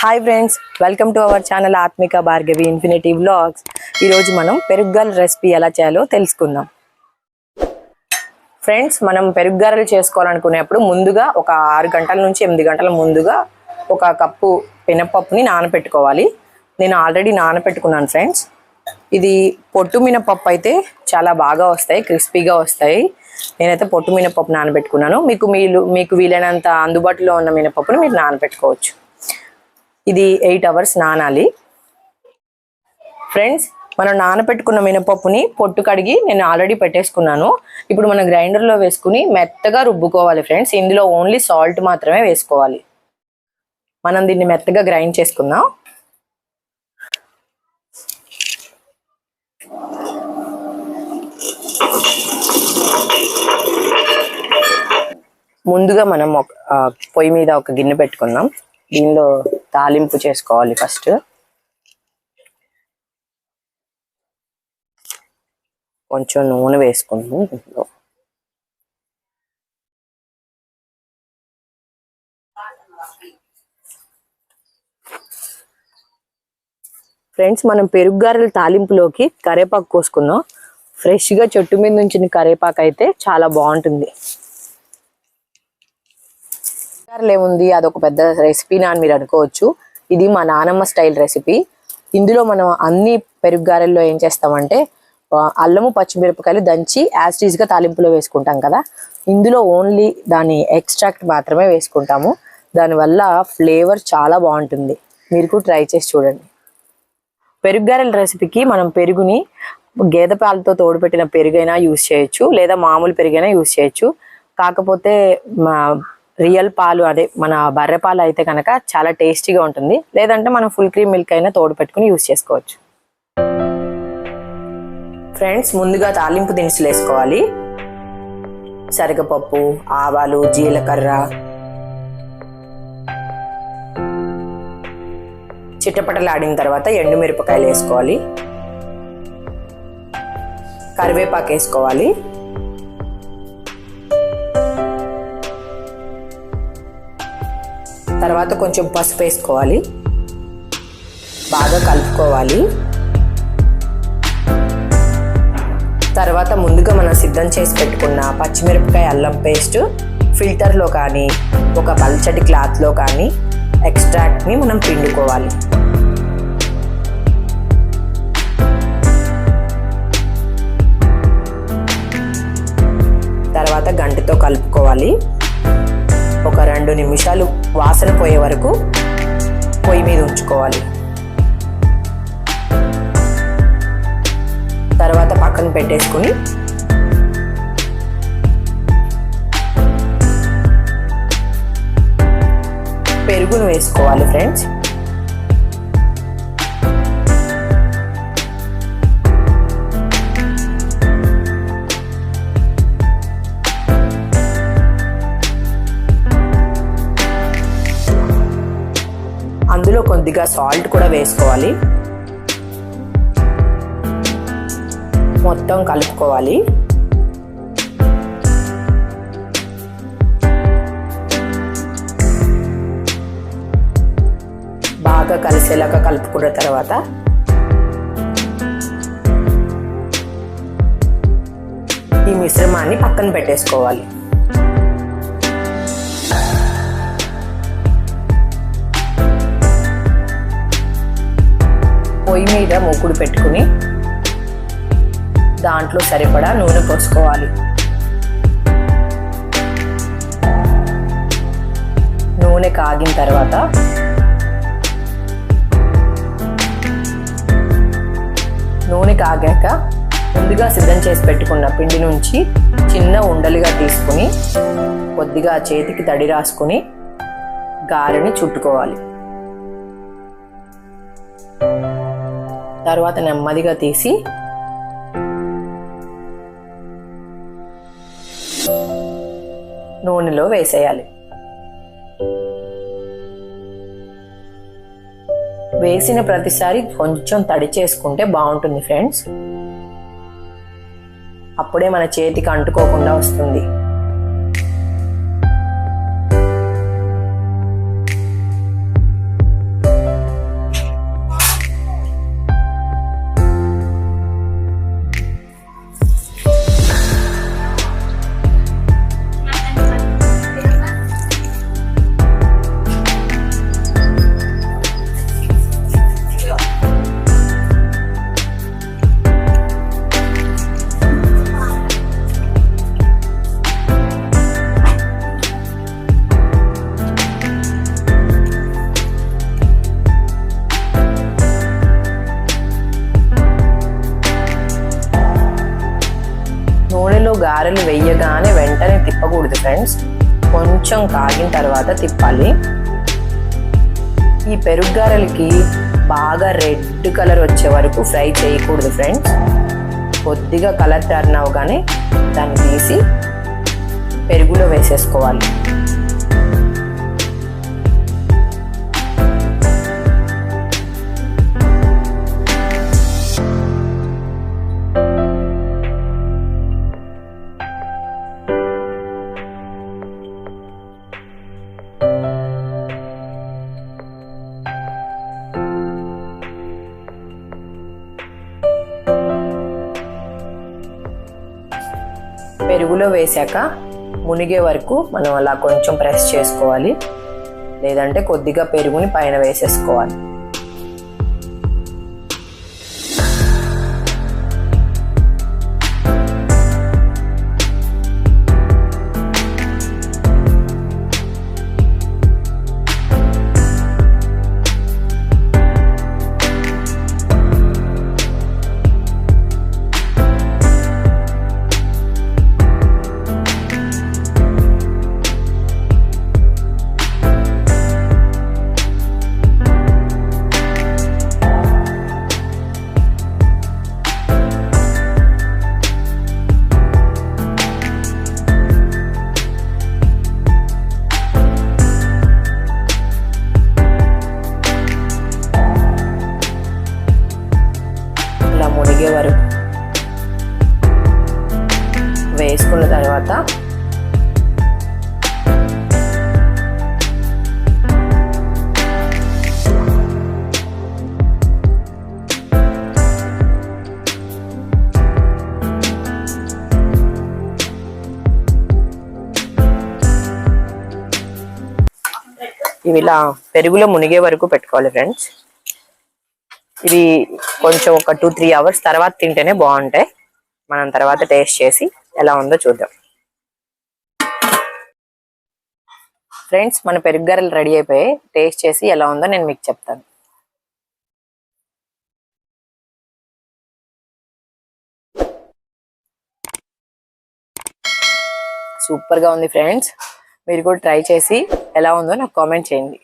Hi friends, welcome to our channel ఆత్మిక Bhargavi infinity vlogs. ఈరోజు మనం పెరుగుగారెల రెసిపీ ఎలా చేయాలో తెలుసుకుందాం. ఫ్రెండ్స్, మనం పెరుగుగారెలు చేసుకోవాలనుకునేప్పుడు ముందుగా ఒక 6 గంటల నుంచి 8 గంటల ముందుగా ఒక కప్పు మినపప్పుని నానబెట్టుకోవాలి. నేను ఆల్రెడీ నానబెట్టుకున్నాను ఫ్రెండ్స్. ఇది పొట్టు మినపప్పు అయితే చాలా బాగా వస్తాయి, క్రిస్పీగా వస్తాయి. నేనైతే పొట్టు మినపప్పు నానబెట్టుకున్నాను. మీకు వీలైనంత అందుబాటులో ఉన్న మినపప్పుని మీరు నానబెట్టుకోవచ్చు. ఇది 8 అవర్స్ నానాలి. ఫ్రెండ్స్, మనం నానబెట్టుకున్న మినపప్పుని పొట్టు కడిగి నేను ఆల్రెడీ పెట్టేసుకున్నాను. ఇప్పుడు మనం గ్రైండర్లో వేసుకుని మెత్తగా రుబ్బుకోవాలి ఫ్రెండ్స్. ఇందులో ఓన్లీ సాల్ట్ మాత్రమే వేసుకోవాలి. మనం దీన్ని మెత్తగా గ్రైండ్ చేసుకుందాం. ముందుగా మనం పొయ్యి మీద ఒక గిన్నె పెట్టుకుందాం. దీనిలో తాలింపు చేసుకోవాలి. ఫస్ట్ కొంచెం నూనె వేసుకుందాం. దీంట్లో ఫ్రెండ్స్, మనం పెరుగుగారెల తాలింపులోకి కరివేపాకు కోసుకుందాం. ఫ్రెష్గా చెట్టు మీద నుంచి కరివేపాకు అయితే చాలా బాగుంటుంది. ఏముంది, అదొక పెద్ద రెసిపీనా అని మీరు అనుకోవచ్చు. ఇది మా నానమ్మ స్టైల్ రెసిపీ. ఇందులో మనం అన్ని పెరుగుగారెల్లో ఏం చేస్తామంటే అల్లము పచ్చిమిరపకాయలు దంచి యాస్టీజ్గా తాలింపులో వేసుకుంటాం కదా. ఇందులో ఓన్లీ దాని ఎక్స్ట్రాక్ట్ మాత్రమే వేసుకుంటాము. దానివల్ల ఫ్లేవర్ చాలా బాగుంటుంది. మీరు కూడా ట్రై చేసి చూడండి. పెరుగుగారెల రెసిపీకి మనం పెరుగుని గేదె పాలతో తోడుపెట్టిన పెరుగైనా యూజ్ చేయొచ్చు, లేదా మామూలు పెరుగైనా యూజ్ చేయొచ్చు. కాకపోతే రియల్ పాలు, అదే మన బర్రె పాలు అయితే కనుక చాలా టేస్టీగా ఉంటుంది. లేదంటే మనం ఫుల్ క్రీమ్ మిల్క్ అయినా తోడు పెట్టుకుని యూజ్ చేసుకోవచ్చు. ఫ్రెండ్స్, ముందుగా తాలింపు దినుసులు వేసుకోవాలి. శనగపప్పు, ఆవాలు, జీలకర్ర, చిట్టపటలాడిన తర్వాత ఎండుమిరపకాయలు వేసుకోవాలి. కరివేపాకు వేసుకోవాలి. తర్వాత కొంచెం పసుపు వేసుకోవాలి. బాగా కలుపుకోవాలి. తర్వాత ముందుగా మనం సిద్ధం చేసి పెట్టుకున్న పచ్చిమిరపకాయ అల్లం పేస్ట్ ఫిల్టర్లో కానీ ఒక పల్చటి క్లాత్లో కానీ ఎక్స్ట్రాక్ట్ని మనం పిండుకోవాలి. తర్వాత గంటతో కలుపుకోవాలి. ఒక 2 నిమిషాలు వాసన పోయే వరకు పొయ్యి మీద ఉంచుకోవాలి. తర్వాత పక్కన పెట్టేసుకుని పెరుగును వేసుకోవాలి ఫ్రెండ్స్. అందులో కొద్దిగా సాల్ట్ కూడా వేసుకోవాలి. మొత్తం కలుపుకోవాలి. బాగా కలిసేలాగా కలుపుకున్న తర్వాత ఈ మిశ్రమాన్ని పక్కన పెట్టేసుకోవాలి. పొయ్యి మీద మూకుడు పెట్టుకుని దాంట్లో సరిపడా నూనె పోసుకోవాలి. నూనె కాగిన తర్వాత నూనె కాగాక ముందుగా సిద్ధం చేసి పెట్టుకున్న పిండి నుంచి చిన్న ఉండలుగా తీసుకుని కొద్దిగా చేతికి తడి రాసుకుని గారెని చుట్టుకోవాలి. తర్వాత నెమ్మదిగా తీసి నూనెలో వేసేయాలి. వేసిన ప్రతిసారి కొంచెం తడి చేసుకుంటే బాగుంటుంది ఫ్రెండ్స్. అప్పుడే మన చేతికి అంటుకోకుండా వస్తుంది. గారెలు వేయగానే వెంటనే తిప్పకూడదు ఫ్రెండ్స్, కొంచెం కాగిన తర్వాత తిప్పాలి. ఈ పెరుగు గారెలకి బాగా రెడ్ కలర్ వచ్చే వరకు ఫ్రై చేయకూడదు ఫ్రెండ్స్. కొద్దిగా కలర్ టర్న్ అవగానే దాన్ని తీసి పెరుగులో వేసేసుకోవాలి. పెరుగులో వేసాక మునిగే వరకు మనం అలా కొంచెం ప్రెస్ చేసుకోవాలి, లేదంటే కొద్దిగా పెరుగుని పైన వేసేసుకోవాలి. మునిగే వరకు వేసుకున్న తర్వాత ఇవి ఇలా పెరుగులో మునిగే వరకు పెట్టుకోవాలి ఫ్రెండ్స్. ఇది కొంచెం ఒక 2-3 అవర్స్ తర్వాత తింటేనే బాగుంటాయి. మనం తర్వాత టేస్ట్ చేసి ఎలా ఉందో చూద్దాం. ఫ్రెండ్స్, మన పెరుగు గారెలు రెడీ అయిపోయి టేస్ట్ చేసి ఎలా ఉందో నేను మీకు చెప్తాను. సూపర్గా ఉంది ఫ్రెండ్స్. మీరు కూడా ట్రై చేసి ఎలా ఉందో నాకు కామెంట్ చేయండి.